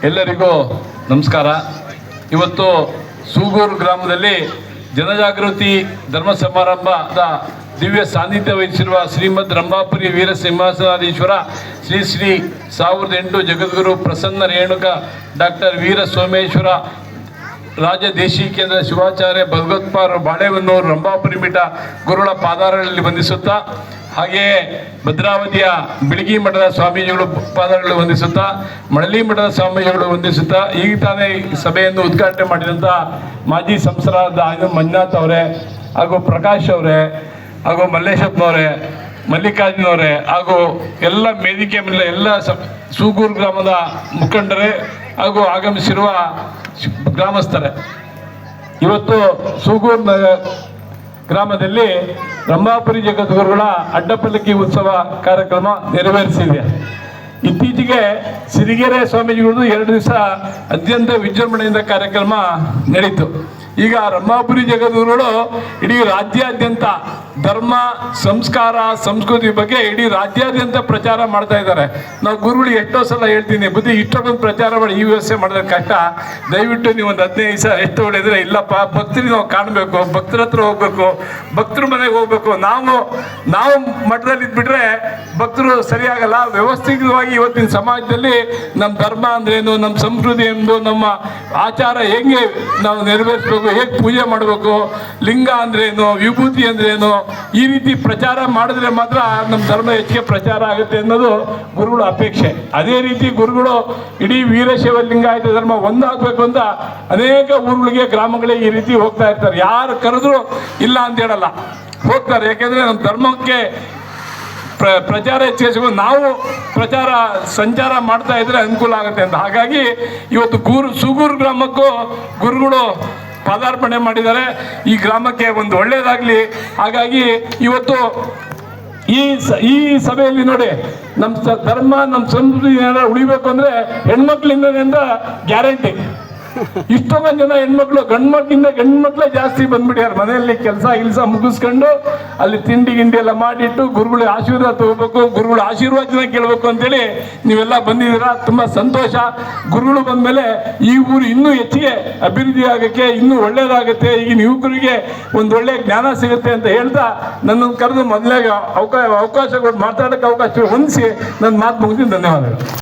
ಎಲ್ಲರಿಗೂ ನಮಸ್ಕಾರ. ಇವತ್ತು ಸೂಗೂರು ಗ್ರಾಮದಲ್ಲಿ ಜನಜಾಗೃತಿ ಧರ್ಮ ಸಮಾರಂಭದ ದಿವ್ಯ ಸಾನ್ನಿಧ್ಯ ವಹಿಸಿರುವ ಶ್ರೀಮದ್ ರಂಭಾಪುರಿ ವೀರ ಸಿಂಹಾಸನಾಧೀಶ್ವರ ಶ್ರೀ ಶ್ರೀ 1008 ಜಗದ್ಗುರು ಪ್ರಸನ್ನ ರೇಣುಕ ಡಾಕ್ಟರ್ ವೀರ ಸೋಮೇಶ್ವರ ರಾಜ ದೇಶಿಕೇಂದ್ರ ಶಿವಾಚಾರ್ಯ ಭಗವತ್ಪಾದರು ಬಾಳೆಹೊನ್ನೂರು ರಂಭಾಪುರಿ ಮಠ ಗುರುಗಳ ಪಾದಾರಗಳಲ್ಲಿ ವಂದಿಸುತ್ತಾ, ಹಾಗೆಯೇ ಭದ್ರಾವತಿಯ ಬಿಳಿಗಿ ಮಠದ ಸ್ವಾಮೀಜಿಗಳು ಪಾದಗಳಲ್ಲಿ ವಂದಿಸುತ್ತಾ, ಮಳಲಿ ಮಠದ ಸ್ವಾಮೀಜಿಗಳು ವಂದಿಸುತ್ತಾ, ಈಗ ತಾನೇ ಸಭೆಯನ್ನು ಉದ್ಘಾಟನೆ ಮಾಡಿದಂಥ ಮಾಜಿ ಸಂಸದರಾದ ಮಂಜುನಾಥ್ ಅವರೇ ಹಾಗೂ ಪ್ರಕಾಶ್ ಅವರೇ ಹಾಗೂ ಮಲ್ಲೇಶಪ್ಪನವರೇ, ಮಲ್ಲಿಕಾರ್ಜುನವರೇ ಹಾಗೂ ಎಲ್ಲ ವೇದಿಕೆ ಮೇಲೆ ಎಲ್ಲ ಸೂಗೂರು ಗ್ರಾಮದ ಮುಖಂಡರೇ ಹಾಗೂ ಆಗಮಿಸಿರುವ ಗ್ರಾಮಸ್ಥರೇ, ಇವತ್ತು ಸೂಗೂರು ಗ್ರಾಮದಲ್ಲಿ ರಂಭಾಪುರಿ ಜಗದ್ಗುರುಗಳ ಅಡ್ಡಪಲ್ಲಕ್ಕಿ ಉತ್ಸವ ಕಾರ್ಯಕ್ರಮ ನೆರವೇರಿಸಿದೆ. ಇತ್ತೀಚೆಗೆ ಸಿರಿಗೆರೆ ಸ್ವಾಮೀಜಿಗಳದ್ದು 2 ದಿವಸ ಅತ್ಯಂತ ವಿಜೃಂಭಣೆಯಿಂದ ಕಾರ್ಯಕ್ರಮ ನಡೀತು. ಈಗ ರಂಭಾಪುರಿ ಜಗದ್ಗುರುಗಳು ಇಡೀ ರಾಜ್ಯಾದ್ಯಂತ ಧರ್ಮ, ಸಂಸ್ಕಾರ, ಸಂಸ್ಕೃತಿ ಬಗ್ಗೆ ಇಡೀ ರಾಜ್ಯಾದ್ಯಂತ ಪ್ರಚಾರ ಮಾಡ್ತಾ ಇದ್ದಾರೆ. ನಾವು ಗುರುಗಳಿಗೆ ಎಷ್ಟೋ ಸಲ ಹೇಳ್ತೀನಿ, ಬುದ್ಧಿ ಇಷ್ಟೊಂದು ಪ್ರಚಾರ ಮಾಡಿ ಈ ವ್ಯವಸ್ಥೆ ಮಾಡಿದ್ರೆ ಕಷ್ಟ, ದಯವಿಟ್ಟು ನೀವು ಒಂದು 15 ದಿವಸ ಎಷ್ಟು ಹೊಡೆದ್ರೆ, ಇಲ್ಲಪ್ಪ ಭಕ್ತರಿಗೆ ನಾವು ಕಾಣಬೇಕು, ಭಕ್ತರ ಹತ್ರ ಹೋಗ್ಬೇಕು, ಭಕ್ತರ ಮನೆಗೆ ಹೋಗ್ಬೇಕು. ನಾವು ಮಠದಲ್ಲಿ ಇದ್ಬಿಟ್ರೆ ಭಕ್ತರು ಸರಿಯಾಗಲ್ಲ. ವ್ಯವಸ್ಥಿತವಾಗಿ ಇವತ್ತಿನ ಸಮಾಜದಲ್ಲಿ ನಮ್ಮ ಧರ್ಮ ಅಂದ್ರೇನು, ನಮ್ಮ ಸಂಸ್ಕೃತಿ ಎಂದು, ನಮ್ಮ ಆಚಾರ ಹೆಂಗೆ ನಾವು ನೆರವೇರಿಸಬೇಕು, ಹೇಗೆ ಪೂಜೆ ಮಾಡಬೇಕು, ಲಿಂಗ ಅಂದ್ರೇನು, ವಿಭೂತಿ ಅಂದ್ರೇನು, ಈ ರೀತಿ ಪ್ರಚಾರ ಮಾಡಿದ್ರೆ ಮಾತ್ರ ನಮ್ಮ ಧರ್ಮ ಹೆಚ್ಚಿಗೆ ಪ್ರಚಾರ ಆಗುತ್ತೆ ಅನ್ನೋದು ಗುರುಗಳ ಅಪೇಕ್ಷೆ. ಅದೇ ರೀತಿ ಗುರುಗಳು ಇಡೀ ವೀರಶೈವ ಲಿಂಗಾಯತ ಧರ್ಮ ಒಂದಾಗಬೇಕು ಅಂತ ಅನೇಕ ಊರುಗಳಿಗೆ, ಗ್ರಾಮಗಳಿಗೆ ಈ ರೀತಿ ಹೋಗ್ತಾ ಇರ್ತಾರೆ. ಯಾರು ಕರೆದ್ರು ಇಲ್ಲ ಅಂತ ಹೇಳಲ್ಲ, ಹೋಗ್ತಾರೆ. ಯಾಕೆಂದ್ರೆ ನಮ್ಮ ಧರ್ಮಕ್ಕೆ ಪ್ರಚಾರ ಹೆಚ್ಚಿಸಬೇಕು, ನಾವು ಪ್ರಚಾರ ಸಂಚಾರ ಮಾಡ್ತಾ ಇದ್ರೆ ಅನುಕೂಲ ಆಗುತ್ತೆ ಅಂತ. ಹಾಗಾಗಿ ಇವತ್ತು ಸೂಗೂರು ಗ್ರಾಮಕ್ಕೂ ಗುರುಗಳು ಪಾದಾರ್ಪಣೆ ಮಾಡಿದ್ದಾರೆ. ಈ ಗ್ರಾಮಕ್ಕೆ ಒಂದು ಒಳ್ಳೇದಾಗಲಿ. ಹಾಗಾಗಿ ಇವತ್ತು ಈ ಸಭೆಯಲ್ಲಿ ನೋಡಿ, ನಮ್ಮ ಧರ್ಮ, ನಮ್ಮ ಸಂಸ್ಕೃತಿ ಏನಾದ್ರು ಉಳಿಬೇಕು ಅಂದರೆ ಹೆಣ್ಮಕ್ಳಿಂದ ಗ್ಯಾರಂಟಿ. ಇಷ್ಟೊಂದು ಜನ ಹೆಣ್ಮಕ್ಳು, ಗಂಡ್ಮಕ್ಳೇ ಜಾಸ್ತಿ ಬಂದ್ಬಿಟ್ಟಾರೆ. ಮನೆಯಲ್ಲಿ ಕೆಲಸ ಮುಗಿಸ್ಕೊಂಡು ಅಲ್ಲಿ ತಿಂಡಿ ಎಲ್ಲ ಮಾಡಿಟ್ಟು ಗುರುಗಳ ಆಶೀರ್ವಾದ ತಗೋಬೇಕು, ಗುರುಗಳ ಆಶೀರ್ವಾದನ ಕೇಳಬೇಕು ಅಂತೇಳಿ ನೀವೆಲ್ಲ ಬಂದಿದ್ದೀರಾ. ತುಂಬ ಸಂತೋಷ. ಗುರುಗಳು ಬಂದಮೇಲೆ ಈ ಊರು ಇನ್ನೂ ಹೆಚ್ಚಿಗೆ ಅಭಿವೃದ್ಧಿ ಆಗೋಕ್ಕೆ, ಇನ್ನೂ ಒಳ್ಳೇದಾಗುತ್ತೆ. ಈಗಿನ ಯುವಕರಿಗೆ ಒಂದು ಒಳ್ಳೆಯ ಜ್ಞಾನ ಸಿಗುತ್ತೆ ಅಂತ ಹೇಳ್ತಾ ನನ್ನನ್ನು ಕರೆದು ಮೊದಲೇ ಅವಕಾಶ ಕೊಟ್ಟು ಮಾತಾಡೋಕ್ಕೆ ಅವಕಾಶ ಹೊಂದಿಸಿ ನನ್ನ ಮಾತು ಮುಗಿಸಿ ಧನ್ಯವಾದಗಳು.